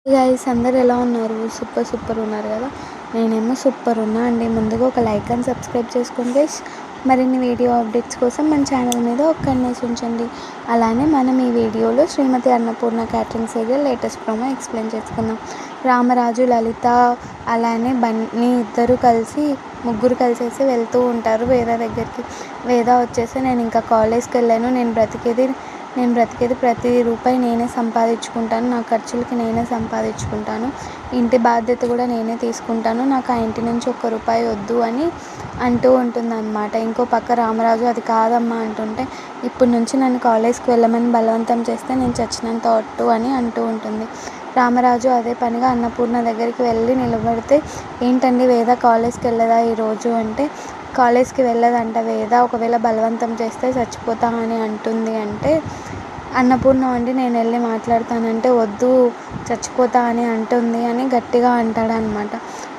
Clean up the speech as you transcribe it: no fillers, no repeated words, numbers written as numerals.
Guys అందరూ ఎలా ఉన్నారు? సూపర్ ఉన్నారు కదా! నేనేమో సూపర్ ఉన్నా అండి. ముందుగా ఒక లైక్ అండ్ సబ్స్క్రైబ్ చేసుకోండి గైస్. మరిన్ని వీడియో అప్డేట్స్ కోసం మన ఛానల్ మీద ఒక కన్నేసి ఉంచండి. అలానే మనం ఈ వీడియోలో Shrimati Annapurna catering serial latest promo explain చేసుకుందాం. రామరాజు, లలిత అలానే బన్నీ ముగ్గురు కలిసేసి వెళ్తూ ఉంటారు వేద దగ్గరికి. వేద వచ్చేసి నేను ఇంకా కాలేజ్కి వెళ్ళాను, నేను బ్రతికేది ప్రతి రూపాయి నేనే సంపాదించుకుంటాను, నా ఖర్చులకి నేనే సంపాదించుకుంటాను, ఇంటి బాధ్యత కూడా నేనే తీసుకుంటాను, నాకు ఆ ఇంటి నుంచి ఒక్క రూపాయి వద్దు అని అంటూ ఉంటుందన్నమాట. ఇంకో పక్క రామరాజు అది కాదమ్మా అంటుంటే, ఇప్పటి నుంచి నన్ను కాలేజ్కి వెళ్ళమని బలవంతం చేస్తే నేను చచ్చినంత ఒట్టు అని అంటూ ఉంటుంది. రామరాజు అదే పనిగా అన్నపూర్ణ దగ్గరికి వెళ్ళి నిలబడితే, ఏంటండి వేద కాలేజ్కి వెళ్ళదా ఈరోజు అంటే, కాలేజ్కి వెళ్ళదంట వేద, ఒకవేళ బలవంతం చేస్తే చచ్చిపోతా అని అంటుంది అంటే, అన్నపూర్ణ అండి నేను వెళ్ళి మాట్లాడతానంటే, వద్దు చచ్చిపోతా అని అంటుంది అని గట్టిగా అంటాడనమాట.